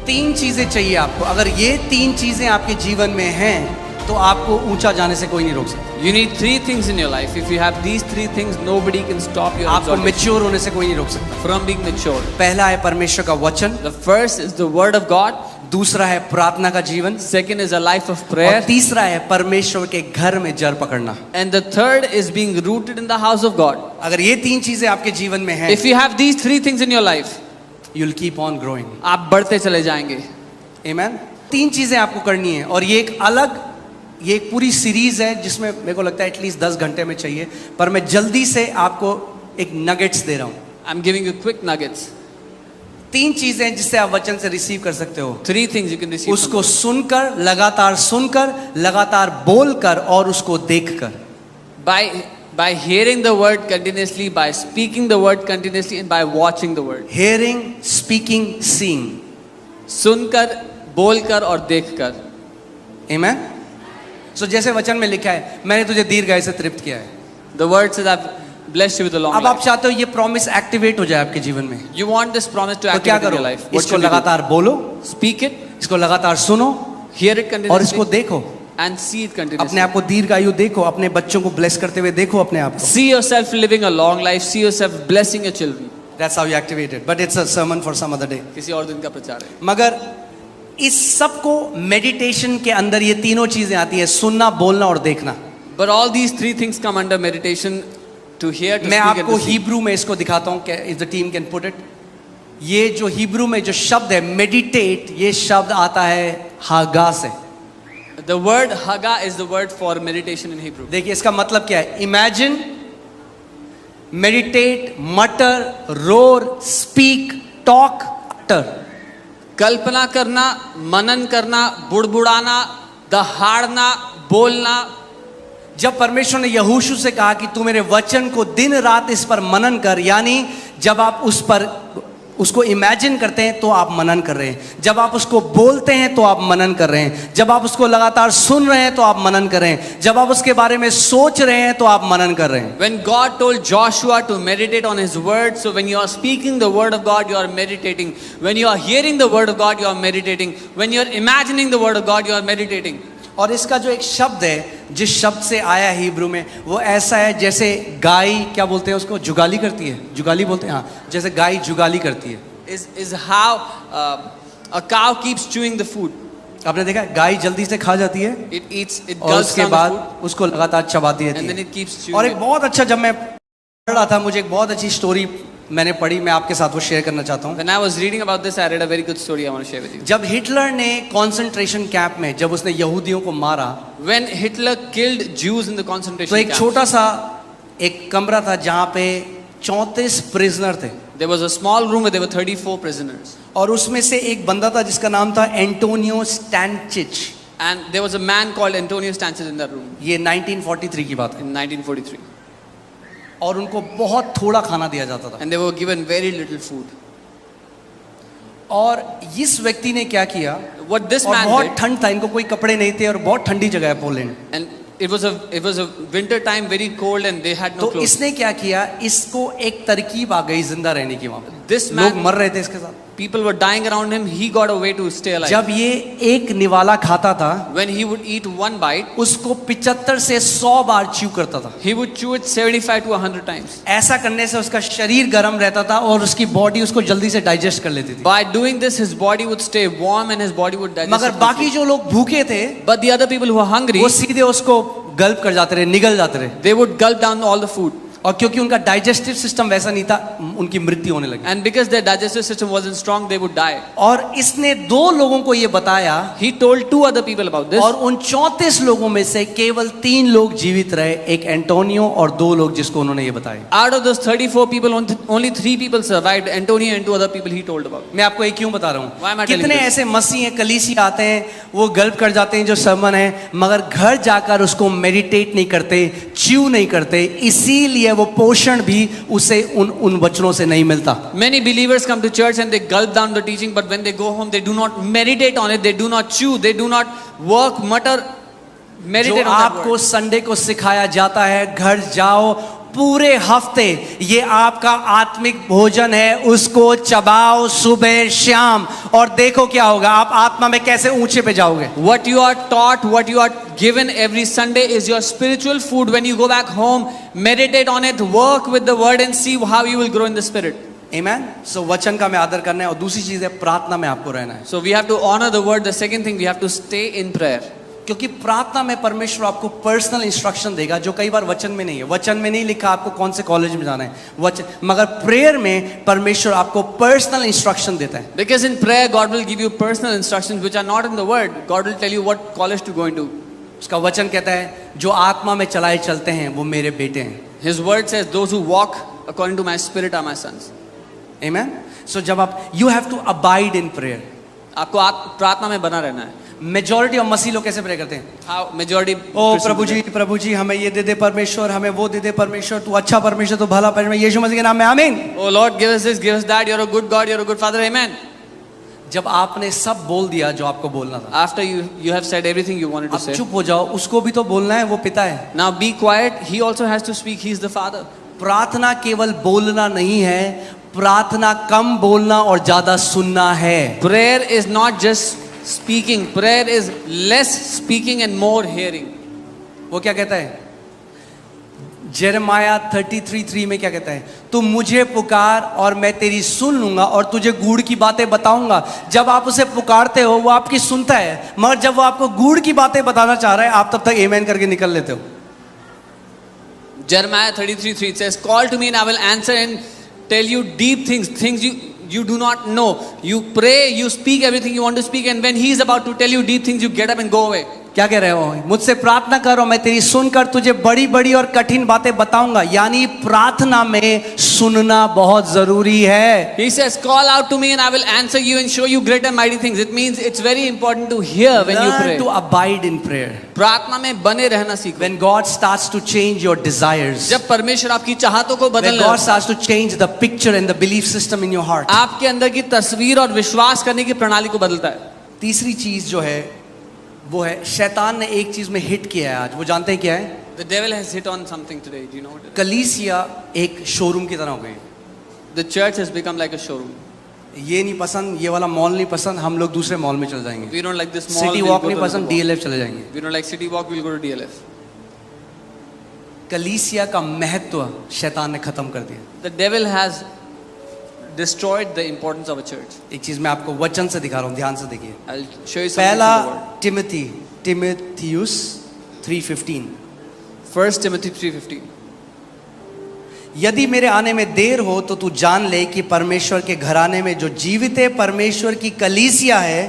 तीन चीजें चाहिए आपको। अगर ये तीन चीजें आपके जीवन में हैं तो आपको ऊंचा जाने से कोई नहीं रोक सकता। You need three things in your life. If you have these three things, nobody can stop your आपको exaltation मैच्योर होने से कोई नहीं रोक सकता। from being mature. पहला है परमेश्वर का वचन, The first is the word of God. दूसरा है प्रार्थना का जीवन, Second is a life of और prayer. तीसरा है परमेश्वर के घर में जड़ पकड़ना। And the third is being rooted in the house of God. अगर ये तीन चीजें आपके जीवन में हैं, If you have these three things in your life, you'll keep on growing. आप बढ़ते चले जाएंगे. Amen? तीन चीजें आपको करनी है, और ये एक पूरी सीरीज है जिसमें मेरे को लगता है एटलीस्ट 10 घंटे में चाहिए, पर मैं जल्दी से आपको एक नगेट्स दे रहा हूं। I'm giving you quick nuggets. तीन चीजें जिससे आप वचन से रिसीव कर सकते हो। Three things you can receive. उसको सुनकर, लगातार बोलकर और उसको देखकर। By hearing the word continuously, by speaking the word continuously, and by watching the word. Hearing, speaking, seeing. सुनकर, बोलकर और देखकर. Amen? So जैसे वचन में लिखा है, मैंने तुझे दीर्घायु से तृप्त किया है। The word says, I've blessed you with a long अब आप life. चाहते हो ये प्रॉमिस एक्टिवेट हो जाए आपके जीवन में, You want this promise to तो क्या activate in करो? your life. What इसको should you do? लगातार बोलो, Speak it, इसको लगातार सुनो, hear it और continuously, इसको देखो। and see it अपने continuously. आप को दीर्घायु देखो, अपने बच्चों को ब्लेस करते हुए देखो अपने आप को। See yourself living a long life. See yourself blessing your children. That's how you activate it. But it's a sermon for some other day. किसी और दिन का प्रचार है. मगर इस सब को मेडिटेशन के अंदर ये तीनों चीजें आती है, सुनना, बोलना और देखना। But all these three things come under meditation: to hear, to मैं speak, and आपको to see. हिब्रू में इसको दिखाता हूँ, if the team can put it. ये जो हिब्रू में जो शब्द है मेडिटेट, ये शब्द आता है हागा से। The word haga is the word for meditation in Hebrew. देखिए इसका मतलब क्या है। इमेजिन, मेडिटेट, मटर, रोर, स्पीक, टॉक, अटर। कल्पना करना, मनन करना, बुड़बुड़ाना, दहाड़ना, बोलना. जब परमेश्वर ने यहोशू से कहा कि तू मेरे वचन को दिन रात इस पर मनन कर, यानी जब आप उसको इमेजिन करते हैं तो आप मनन कर रहे हैं, जब आप उसको बोलते हैं तो आप मनन कर रहे हैं, जब आप उसको लगातार सुन रहे हैं तो आप मनन कर रहे हैं, जब आप उसके बारे में सोच रहे हैं तो आप मनन कर रहे हैं। When God told Joshua to meditate on his word, so when you are speaking the word of God, you are meditating. When you are hearing the word of God, you are meditating. When you are imagining the word of God, you are meditating. और इसका जो एक शब्द है, जिस शब्द से आया है हिब्रू में, वो ऐसा है जैसे गाय, क्या बोलते हैं उसको, जुगाली करती है, जुगाली बोलते हैं, हाँ, जैसे गाय जुगाली करती है। Is how a cow keeps chewing the food. आपने देखा है, गाय जल्दी से खा जाती है It eats, it और gulps उसके down the बाद food, उसको लगातार चबाती and रहती then है। it keeps chewing और एक it. बहुत अच्छा, जब मैं पढ़ रहा था, मुझे एक बहुत अच्छी स्टोरी मैंने पढ़ी, मैं आपके साथ वो शेयर करना चाहता हूँ। When I was reading about this, I read a very good story I want to share with you. जब हिटलर ने कॉन्सेंट्रेशन कैंप में, जब उसने यहूदियों को मारा, When Hitler killed Jews in the तो concentration एक camps, छोटा सा एक कमरा था जहाँ पे 34 प्रिजनर थे, there was a small room where there were 34 prisoners. और उसमें से एक बंदा था जिसका नाम था Antonio स्टैनचिच। And there was a man called Antonio Stanches in that room ये 1943 की बात है, in 1943. और उनको बहुत थोड़ा खाना दिया जाता था। And they were given very little food. और इस व्यक्ति ने क्या किया, What this और man बहुत did, ठंड था, इनको कोई कपड़े नहीं थे और बहुत ठंडी जगह है Poland, and it was a winter time, very cold, and they had no तो clothes. इसने क्या किया, इसको एक तरकीब आ गई जिंदा रहने की। वहां पे This लोग man, मर रहे थे इसके साथ। people were dying around him. He got a way to stay alive. जब ये एक निवाला खाता था, When he would eat one bite, उसको 75 से 100 बार च्यू करता था। he would chew it 75 to 100 times. ऐसा करने से उसका शरीर गर्म रहता था और उसकी बॉडी उसको जल्दी से डाइजेस्ट कर लेती थी। By doing this, his body would stay warm and his body would digest. मगर it बाकी quickly. जो लोग भूखे थे, But the other people who were hungry, वो सीधे उसको गल्प कर जाते रहे, निगल जाते रहे, they would gulp down all the food. और क्योंकि उनका डाइजेस्टिव सिस्टम वैसा नहीं था, उनकी मृत्यु होने लगी। And because their digestive system wasn't strong, they would die. और इसने 2 लोगों को ये बताया, He told 2 other people about this. और उन 34 लोगों में से केवल 3 लोग जीवित रहे, एक एंटोनियो और 2 लोग जिसको उन्होंने ये बताया। Out of those 34 people, only 3 people survived. Antonio and 2 other people he told about. मैं आपको ये क्यों बता रहा Why am I हूँ, telling कितने this? ऐसे मसीह हैं, कलीसी आते हैं, वो गल्प कर जाते हैं जो सरमन है, मगर घर जाकर उसको मेडिटेट नहीं करते, च्यू नहीं करते, इसीलिए वो पोषण भी उसे उन वचनों से नहीं मिलता। Many believers come to church and they gulp down the teaching, but when they go home, they do not meditate on it, they do not chew, they do not work, mutter, जो meditate on that आपको word. Sunday को सिखाया जाता है, घर जाओ, पूरे हफ्ते ये आपका आत्मिक भोजन है, उसको चबाओ सुबह शाम, और देखो क्या होगा, आप आत्मा में कैसे ऊंचे पे जाओगे। What you are taught, what you are given every Sunday is your spiritual food. When you go back home, meditate on it, work with the word and see how you will grow in the spirit. Amen. So वचन का में आदर करना है, और दूसरी चीज है प्रार्थना में आपको रहना है, So we have to honor the word. The second thing, we have to stay in prayer. क्योंकि प्रार्थना में परमेश्वर आपको पर्सनल इंस्ट्रक्शन देगा जो कई बार वचन में नहीं है। वचन में नहीं लिखा आपको कौन से कॉलेज में जाना है वचन, मगर प्रेयर में परमेश्वर आपको पर्सनल इंस्ट्रक्शन देता है। Because in prayer, God will give you personal instructions which are not in the word. God will tell you what college to go into. उसका वचन कहता है जो आत्मा में चलाए चलते हैं वो मेरे बेटे हैं। His word says, those who walk according to my spirit are my sons. Amen. So जब आप you have to abide in prayer. आपको प्रार्थना में बना रहना है। मेजॉरिटी ऑफ मसीह लोग कैसे प्रे करते हैं? How majority ओ प्रभु जी हमें ये दे दे परमेश्वर, हमें वो दे दे परमेश्वर, तू अच्छा परमेश्वर, तू भला परमेश्वर, यीशु मसीह के नाम में आमीन। Oh Lord, give us this, give us that. You're a good God, you're a good Father. Amen. जब आपने सब बोल दिया जो आपको बोलना था, After you have said everything you wanted to अब say. चुप हो जाओ, उसको भी तो बोलना है, वो पिता है। Now be quiet. He also has to speak. He's the Father. प्रार्थना केवल बोलना नहीं है, प्रार्थना कम बोलना और ज्यादा सुनना है। Prayer is not just speaking. Prayer is less speaking and more hearing. वो क्या कहता है? जेरेमाया 33:3 में क्या कहता है? तू मुझे पुकार और मैं तेरी सुन लूंगा और तुझे गूढ़ की बातें बताऊंगा। जब आप उसे पुकारते हो वो आपकी सुनता है, मगर जब वो आपको गूढ़ की बातें बताना चाह रहा है आप तब तक आमेन करके निकल लेते हो। Jeremiah 33:3 it says, call to me and I will answer and tell you deep things, things you do not know. You pray, you speak everything you want to speak, and when he is about to tell you deep things, you get up and go away. क्या कह रहे हो? मुझसे प्रार्थना करो, मैं तेरी सुनकर तुझे बड़ी बड़ी और कठिन बातें बताऊंगा। यानी प्रार्थना में सुनना बहुत जरूरी है। He says, call out to me and I will answer you and show you great and mighty things. It means it's very important to hear when you pray. Learn to abide in prayer. प्रार्थना में बने रहना सीखो। When God starts to change your desires, जब परमेश्वर आपकी चाहतों को when बदलने God starts to change the picture and the belief system in your heart, आपके अंदर की तस्वीर और विश्वास करने की प्रणाली को बदलता है। तीसरी चीज जो है वो है, शैतान ने एक चीज में हिट किया है आज, वो जानते हैं क्या है? The devil has hit on something today. Do you know what it is? कलीसिया एक शोरूम की तरह हो गई। The church has become like a showroom. ये नहीं पसंद, ये वाला मॉल नहीं पसंद, हम लोग दूसरे मॉल में चले जाएंगे। We don't like this mall. City we'll walk go नहीं to पसंद, another mall. DLF चले जाएंगे। We don't like city walk. We'll go to DLF. कलीसिया का महत्व शैतान ने खत्म कर दिया। The devil has destroyed the importance of a church. एक चीज मैं आपको वचन से दिखा रहा हूँ, ध्यान से देखिए। I'll show you something पहला from the word. टिमोथियुस 3:15, 1 Timothy 3:15. यदि मेरे आने में देर हो तो तू जान ले कि परमेश्वर के घराने में जो जीवित परमेश्वर की कलीसिया है,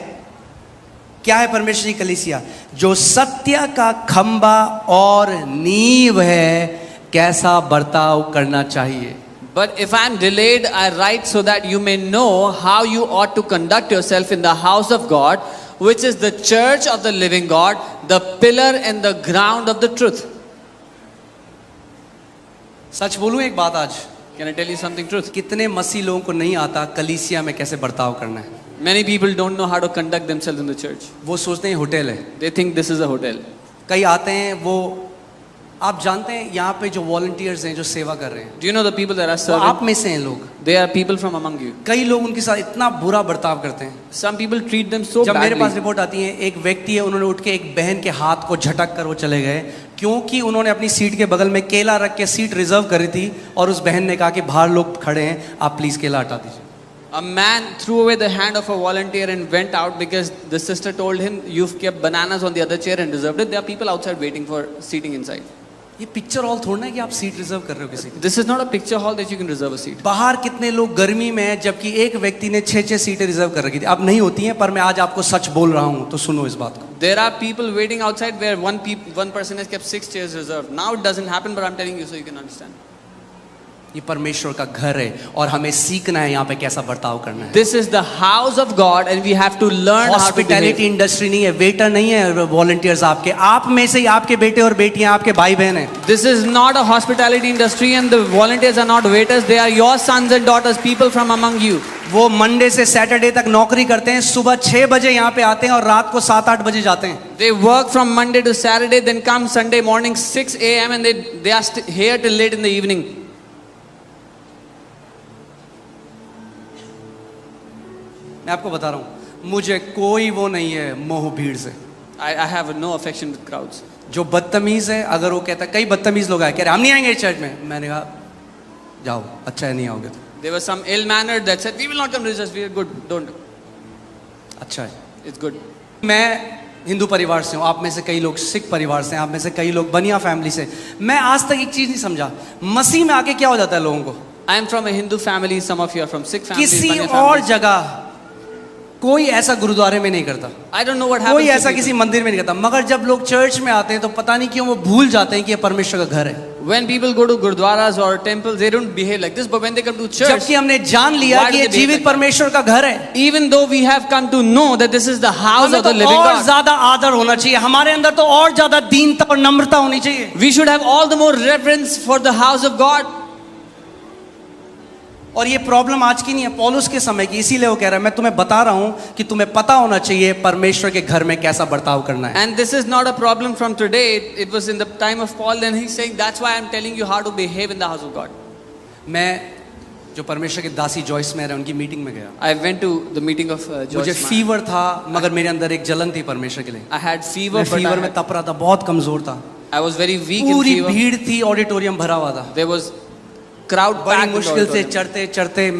क्या है परमेश्वर की कलीसिया? जो सत्य का खंबा और नींव है, कैसा बर्ताव करना चाहिए। But if I am delayed, I write so that you may know how you ought to conduct yourself in the house of God, which is the church of the living God, the pillar and the ground of the truth. सच बोलूं एक बात आज, Can I tell you something truth? कितने मसीह लोगों को नहीं आता कलीसिया में कैसे बर्ताव करना है। Many people don't know how to conduct themselves in the church. वो सोचते हैं होटल है। They think this is a hotel. कई आते हैं, वो आप जानते हैं यहाँ पे जो वॉलंटियर्स हैं जो सेवा कर रहे हैं, Do you know the people that are वो serving? आप में से हैं लोग। They are people from among you. कई लोग उनके साथ इतना बुरा बर्ताव करते हैं। Some people treat them so जब मेरे पास badly. रिपोर्ट आती है, एक व्यक्ति है, उन्होंने उठ के एक बहन के हाथ को झटक कर वो चले गए, क्योंकि उन्होंने अपनी सीट के बगल में केला रख के सीट रिजर्व करी थी, और उस बहन ने कहा कि बाहर लोग खड़े हैं, आप प्लीज केला हटा दीजिए। A man threw away the hand of a volunteer and went out because the sister told him, "You've kept bananas on the other chair and reserved it." There are people outside waiting for seating inside. ये picture hall थोड़ा है कि आप seat reserve कर रहे हो किसी की। This is not a picture hall that you can reserve a seat. बाहर कितने लोग गर्मी में हैं, जबकि एक व्यक्ति ने 6-6 सीटें रिजर्व कर रखी थी। अब नहीं होती हैं, पर मैं आज आपको सच बोल रहा हूं, तो सुनो इस बात को। There are people waiting outside where one person has kept 6 chairs reserved. Now it doesn't happen, but I'm telling you so you can understand. ये परमेश्वर का घर है और हमें सीखना है यहाँ पे कैसा बर्ताव करना है। This is the house of God and we have to learn how to hospitality behave. Industry नहीं है, वेटर नहीं है वॉलंटियर्स आपके, आप में से ही आपके बेटे और बेटियां, आपके भाई बहन हैं। This is not a hospitality industry and the volunteers are not waiters. They are your sons and daughters, people from among you. वो मंडे से सैटरडे तक नौकरी करते हैं, सुबह 6 बजे यहाँ पे आते हैं और रात को 7-8 बजे जाते हैं। They work from Monday to Saturday, then come Sunday morning 6 a.m. and they are here till late in the evening. मैं आपको बता रहा हूँ, मुझे कोई वो नहीं है मोह भीड़ से। I have no affection with crowds. जो बदतमीज है, अगर वो कहता है, कई बदतमीज लोग आए कह रहे हम नहीं आएंगे चर्च में, मैंने कहा जाओ, अच्छा है नहीं आओगे तो। There was some ill-mannered that said, we will not come to church, we are good, don't. अच्छा है। It's good. मैं हिंदू परिवार से हूँ, आप में से कई लोग सिख परिवार से हैं, आप में से कई लोग बनिया फैमिली से। मैं आज तक एक चीज नहीं समझा, मसीह में आके क्या हो जाता है लोगों को। I am from a Hindu family, some of you are from Sikh families. किसी Banya और families. जगह कोई ऐसा गुरुद्वारे में नहीं करता, I don't know what happens. कोई to ऐसा people. किसी मंदिर में नहीं करता, मगर जब लोग चर्च में आते हैं तो पता नहीं क्यों वो भूल जाते हैं कि ये परमेश्वर का घर है। When people go to gurdwaras or temples, they don't behave like this. But when they come to church, जबकि हमने जान लिया Why do कि ये they behave जीवित like that? परमेश्वर का घर है, even though we have come to know that this is the house हमें of the तो living और God, ज्यादा आदर होना चाहिए, हमारे अंदर तो और ज्यादा दीनता और नम्रता होनी चाहिए। we should have all the more reverence for the house of God. और ये प्रॉब्लम आज की नहीं है, पौलुस के समय की, इसीलिए वो कह रहा है मैं तुम्हें बता रहा हूं कि तुम्हें पता होना चाहिए परमेश्वर के घर में कैसा बर्ताव करना है। And this is not a problem from today. It was in the time of Paul, and he's saying that's why I'm telling you how to behave in the house of God. मैं जो परमेश्वर के दासी Joyce में रहे उनकी meeting में गया, I went to the meeting of मुझे Joyce Meyer. फीवर था, मगर मेरे अंदर एक जलन थी परमेश्वर के लिए। I had fever, मैं but फीवर में तप रहा था, बहुत कमजोर था, I was very weak in पूरी fever. भीड़ थी, ऑडिटोरियम भरा हुआ था। There was crowd बड़ी packed. in the मुश्किल से auditorium. चढ़ते चढ़ते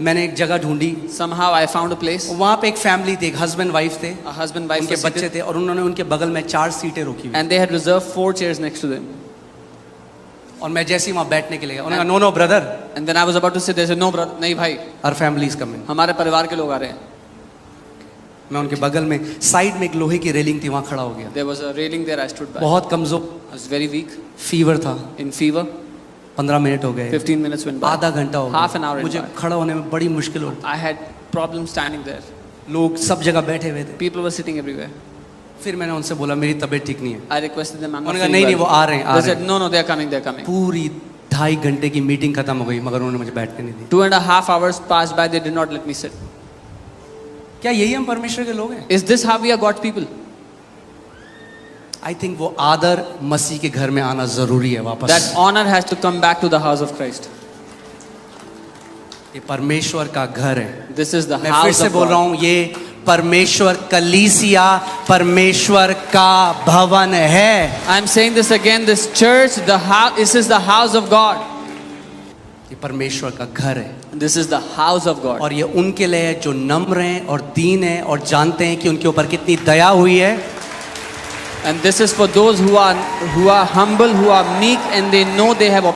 मैंने एक जगह ढूंढी, Somehow I found a place. वहाँ पे एक फैमिली थी, एक हस्बैंड वाइफ थे, A husband, wife उनके were बच्चे seated, थे और उन्होंने उनके बगल में 4 सीटें रोकी हुई। and they had reserved 4 chairs next to them. और मैं जैसे ही वहाँ बैठने के लिए गया, उन्होंने कहा no brother, And then I was about to say, they said, no brother, नहीं भाई, आवर फैमिली इज कमिंग। हमारे परिवार के लोग आ रहे हैं. मैं उनके बगल में साइड में एक लोहे की रेलिंग थी, वहाँ खड़ा हो गया। There was a railing there, I stood by. बहुत कमजोर, I was very weak, fever था, in fever. 15 मिनट हो गए, 15 minutes went by. आधा घंटा हो Half an गया, hour went मुझे by. खड़ा होने में बड़ी मुश्किल होती। I had problems standing there. लोग सब जगह बैठे हुए थे। People were sitting everywhere. फिर मैंने उनसे बोला मेरी तबीयत ठीक नहीं है। I requested them, I'm not उन्होंने कहा feeling नहीं well. वो आ रहे हैं, आ They रहे said, हैं। no, no, they're coming, they're coming. पूरी 2.5 घंटे की मीटिंग खत्म हो गई, मगर उन्होंने मुझे बैठने नहीं दी। 2.5 hours passed by, they did not let me sit. क्या यही हम परमेश्वर के लोग हैं? Is this how we are God's people? I think वो आदर मसीह के घर में आना जरूरी है वापस। That honor has to come back to the house of Christ. ये परमेश्वर का घर है। This is the मैं फिर house से of बोल रहा God. हूँ, ये परमेश्वर कलीसिया परमेश्वर का भवन है। I'm saying this again, this church, the house, this is the house of God. ये परमेश्वर का घर है This is the house of God. और ये उनके लिए है जो नम्र हैं और दीन हैं और जानते हैं कि उनके ऊपर कितनी दया हुई है। And this is for those who are humble, who are meek, and they know they have